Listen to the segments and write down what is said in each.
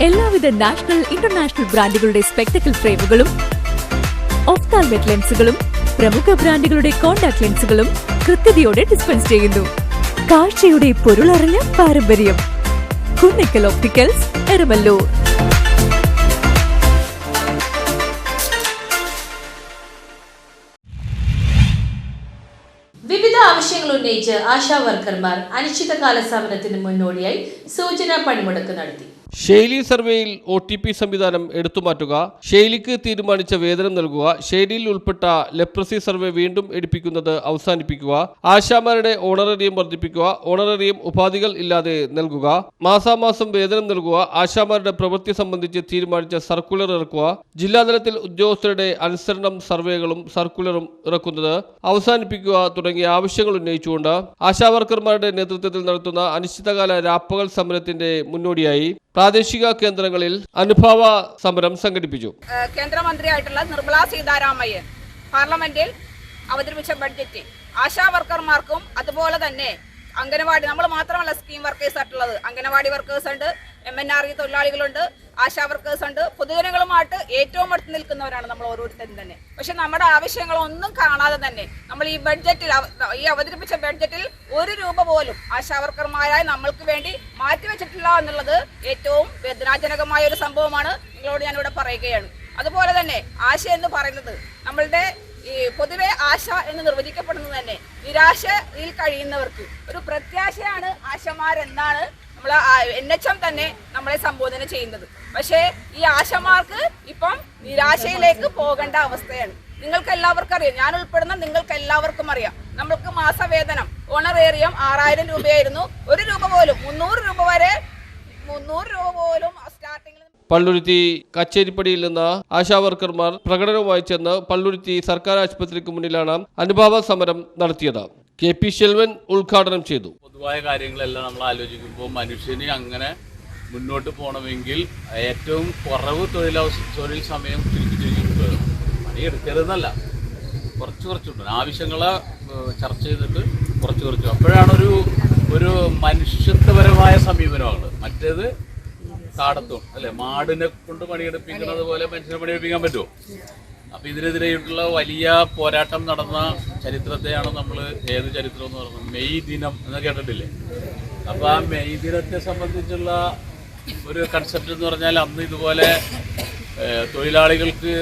എല്ലാവിധ national international ബ്രാൻഡുകളുടെ spectacle ഫ്രെയിമുകളും ഒഫ്താൽമെറ്റ് ലെൻസുകളും പ്രമുഖ ബ്രാൻഡുകളുടെ കോൺടാക്ട് ലെൻസുകളും കൃത്യതയോടെ ഡിസ്പെൻസ് ചെയ്യുന്നു. കാഴ്ചയുടെ പൊരുളറിഞ്ഞ പാരമ്പര്യം. കുന്നിക്കൽ ഒപ്റ്റിക്കൽസ്, എരമല്ലൂർ. വിവിധ ആവശ്യങ്ങൾ ഉന്നയിച്ച് ആശാ വർക്കർമാർ അനിശ്ചിതകാല സമരത്തിന് മുന്നോടിയായി സൂചനാ പണിമുടക്ക് നടത്തി. ശൈലി സർവേയിൽ OTP സംവിധാനം എടുത്തുമാറ്റുക, ശൈലിക്ക് തീരുമാനിച്ച വേതനം നൽകുക, ശൈലിയിൽ ഉൾപ്പെട്ട ലെപ്രസി സർവേ വീണ്ടും എടുപ്പിക്കുന്നത് അവസാനിപ്പിക്കുക, ആശാമാരുടെ ഓണറേറിയം വർദ്ധിപ്പിക്കുക, ഓണറേറിയം ഉപാധികൾ ഇല്ലാതെ നൽകുക, മാസാമാസം വേതനം നൽകുക, ആശാമാരുടെ പ്രവൃത്തി സംബന്ധിച്ച് തീരുമാനിച്ച സർക്കുലർ ഇറക്കുക, ജില്ലാതലത്തിൽ ഉദ്യോഗസ്ഥരുടെ അനുസരണം സർവേകളും സർക്കുലറും ഇറക്കുന്നത് അവസാനിപ്പിക്കുക തുടങ്ങിയ ആവശ്യങ്ങൾ ഉന്നയിച്ചുകൊണ്ട് ആശാവർക്കർമാരുടെ നേതൃത്വത്തിൽ നടത്തുന്ന അനിശ്ചിതകാല രാപ്പകൽ സമരത്തിന്റെ മുന്നോടിയായി പ്രാദേശിക കേന്ദ്രങ്ങളിൽ അനുഭാവ സമരം സംഘടിപ്പിച്ചു. കേന്ദ്രമന്ത്രിയായിട്ടുള്ള നിർമ്മലാ സീതാരാമയ്യൻ പാർലമെന്റിൽ അവതരിപ്പിച്ച ബഡ്ജറ്റ് ആശാ വർക്കർമാർക്കും അതുപോലെ തന്നെ അംഗനവാടി, നമ്മൾ മാത്രമല്ല സ്കീം വർക്കേഴ്സ് ആയിട്ടുള്ളത്, അംഗനവാടി വർക്കേഴ്സ് ഉണ്ട്, MNRE തൊഴിലാളികളുണ്ട്, ആശാ വർക്കേഴ്സ് ഉണ്ട്, പൊതുജനങ്ങളുമായിട്ട് ഏറ്റവും അടുത്ത് നിൽക്കുന്നവരാണ് നമ്മൾ ഓരോരുത്തരും തന്നെ. പക്ഷെ നമ്മുടെ ആവശ്യങ്ങളൊന്നും കാണാതെ തന്നെ നമ്മൾ ഈ ബഡ്ജറ്റിൽ, ഈ അവതരിപ്പിച്ച ബഡ്ജറ്റിൽ 1 രൂപ പോലും ആശാ വർക്കർമാരായ നമ്മൾക്ക് വേണ്ടി മാറ്റിവെച്ചിട്ടില്ല എന്നുള്ളത് ഏറ്റവും വേദനാജനകമായ ഒരു സംഭവമാണ്. നിങ്ങളോട് ഞാനിവിടെ പറയുകയാണ്. അതുപോലെ തന്നെ ആശ എന്ന് പറയുന്നത് നമ്മളുടെ ഈ പൊതുവെ ആശ എന്ന് നിർവചിക്കപ്പെടുന്നത് തന്നെ നിരാശയിൽ കഴിയുന്നവർക്ക് ഒരു പ്രത്യാശയാണ് ആശമാരെന്നാണ് നമ്മൾ NHM തന്നെ നമ്മളെ സംബോധന ചെയ്യുന്നത്. പക്ഷേ ഈ ആശമാർക്ക് ഇപ്പം നിരാശയിലേക്ക് പോകേണ്ട അവസ്ഥയാണ്. നിങ്ങൾക്ക് എല്ലാവർക്കും അറിയാം, ഞാൻ ഉൾപ്പെടുന്ന നിങ്ങൾക്ക് എല്ലാവർക്കും അറിയാം, നമ്മൾക്ക് മാസവേതനം ഓണറേറിയം 6000 രൂപയായിരുന്നു. 1 രൂപ പോലും 300 രൂപ വരെ 300 രൂപ പോലും സ്റ്റാർട്ടിങ്ങിൽ. പള്ളുരുത്തി കച്ചേരിപ്പടിയിൽ നിന്ന് ആശാവർക്കർമാർ പ്രകടനവുമായി ചെന്ന് പള്ളുരുത്തി സർക്കാർ ആശുപത്രിക്ക് മുന്നിലാണ് അനുഭാവ സമരം നടത്തിയത്. KP ശെൽവൻ ഉദ്ഘാടനം ചെയ്തു. പൊതുവായ കാര്യങ്ങളെല്ലാം നമ്മൾ ആലോചിക്കുമ്പോൾ മനുഷ്യന് അങ്ങനെ മുന്നോട്ട് പോകണമെങ്കിൽ ഏറ്റവും കുറവ് തൊഴിൽ സമയം ചുരുക്കി പണിയെടുക്കരുതെന്നല്ല, കുറച്ചുണ്ട് ആവശ്യങ്ങളെ ചർച്ച ചെയ്തിട്ട് കുറച്ച് അപ്പോഴാണ് ഒരു മനുഷ്യത്വപരമായ സമീപനമാണ്. മറ്റേത് കാടത്തും അല്ലെ, മാടിനെ കൊണ്ട് പണിയെടുപ്പിക്കുന്നത് പോലെ മനുഷ്യനെ പണിയെടുപ്പിക്കാൻ പറ്റുമോ? അപ്പം ഇതിനെതിരെയുള്ള വലിയ പോരാട്ടം നടന്ന ചരിത്രത്തെയാണ് നമ്മൾ, ഏത് ചരിത്രം എന്ന് പറഞ്ഞത്, മെയ് ദിനം എന്ന് കേട്ടിട്ടില്ലേ? അപ്പോൾ ആ മെയ് ദിനത്തെ സംബന്ധിച്ചുള്ള ഒരു കൺസെപ്റ്റ് എന്ന് പറഞ്ഞാൽ അന്ന് ഇതുപോലെ തൊഴിലാളികൾക്ക്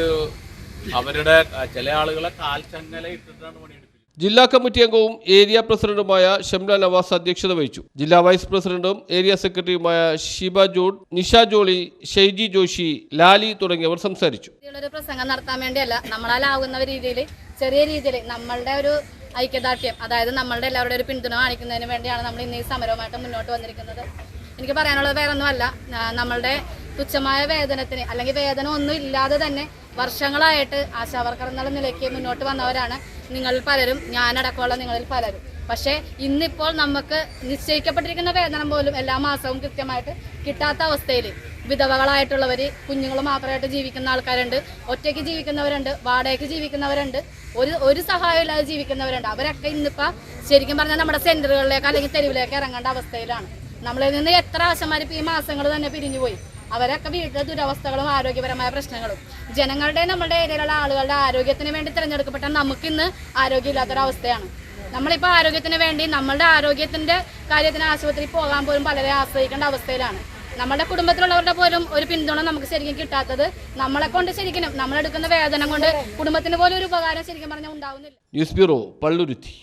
അവരുടെ ചില ആളുകളെ കാൽച്ചങ്ങല ഇട്ടിട്ടാണ് പണിയെടുപ്പിച്ചത്. ജില്ലാ കമ്മിറ്റി അംഗവും ഏരിയ പ്രസിഡന്റുമായ ഷംല നവാസ് അധ്യക്ഷത വഹിച്ചു. ജില്ലാ വൈസ് പ്രസിഡന്റും ഏരിയ സെക്രട്ടറിയുമായ ഷിബ ജോഡ്, നിഷ ജോളി, ഷൈജി ജോഷി, ലാലി തുടങ്ങിയവർ സംസാരിച്ചു. ഒരു പ്രസംഗം നടത്താൻ വേണ്ടിയല്ല, നമ്മളാലാവുന്ന രീതിയിൽ ചെറിയ രീതിയിൽ നമ്മളുടെ ഒരു ഐക്യദാർഢ്യം, അതായത് നമ്മളുടെ എല്ലാവരുടെ ഒരു പിന്തുണ കാണിക്കുന്നതിന് വേണ്ടിയാണ് നമ്മൾ ഇന്ന് ഈ സമരവുമായിട്ട് മുന്നോട്ട് വന്നിരിക്കുന്നത്. എനിക്ക് പറയാനുള്ളത് വേറൊന്നുമല്ല, നമ്മളുടെ തുച്ഛമായ വേതനത്തിന് അല്ലെങ്കിൽ വേതനം ഒന്നും ഇല്ലാതെ തന്നെ വർഷങ്ങളായിട്ട് ആശാവർക്കർ എന്നുള്ള നിലയ്ക്ക് മുന്നോട്ട് വന്നവരാണ് നിങ്ങളിൽ പലരും, ഞാനടക്കമുള്ള നിങ്ങളിൽ പലരും. പക്ഷേ ഇന്നിപ്പോൾ നമുക്ക് നിശ്ചയിക്കപ്പെട്ടിരിക്കുന്ന വേതനം പോലും എല്ലാ മാസവും കൃത്യമായിട്ട് കിട്ടാത്ത അവസ്ഥയിൽ വിധവകളായിട്ടുള്ളവർ, കുഞ്ഞുങ്ങൾ മാത്രമായിട്ട് ജീവിക്കുന്ന ആൾക്കാരുണ്ട്, ഒറ്റയ്ക്ക് ജീവിക്കുന്നവരുണ്ട്, വാടകയ്ക്ക് ജീവിക്കുന്നവരുണ്ട്, ഒരു സഹായം ഇല്ലാതെ ജീവിക്കുന്നവരുണ്ട്. അവരൊക്കെ ഇന്നിപ്പോൾ ശരിക്കും പറഞ്ഞാൽ നമ്മുടെ സെന്ററുകളിലേക്ക് അല്ലെങ്കിൽ തെരുവിലേക്ക് ഇറങ്ങേണ്ട അവസ്ഥയിലാണ്. നമ്മളിൽ നിന്ന് എത്ര ആശമാർ ഇപ്പോൾ ഈ മാസങ്ങൾ തന്നെ പിരിഞ്ഞുപോയി. അവരൊക്കെ വീട്ടിലെ ദുരവസ്ഥകളും ആരോഗ്യപരമായ പ്രശ്നങ്ങളും, ജനങ്ങളുടെ നമ്മുടെ ഏരിയയിലുള്ള ആളുകളുടെ ആരോഗ്യത്തിന് വേണ്ടി തിരഞ്ഞെടുക്കപ്പെട്ട നമുക്കിന്ന് ആരോഗ്യമില്ലാത്തൊരവസ്ഥയാണ്. നമ്മളിപ്പോൾ ആരോഗ്യത്തിന് വേണ്ടി നമ്മളുടെ ആരോഗ്യത്തിൻ്റെ കാര്യത്തിന് ആശുപത്രിയിൽ പോകാൻ പോലും പലരെ ആശ്രയിക്കേണ്ട അവസ്ഥയിലാണ്. നമ്മുടെ കുടുംബത്തിലുള്ളവരുടെ പോലും ഒരു പിന്തുണ നമുക്ക് ശരിക്കും കിട്ടാത്തത് നമ്മളെ കൊണ്ട് ശരിക്കും നമ്മളെടുക്കുന്ന വേതനം കൊണ്ട് കുടുംബത്തിന് പോലും ഒരു ഉപകാരം ശരിക്കും പറഞ്ഞാൽ ഉണ്ടാവുന്നില്ല. News bureau, Palluruthy.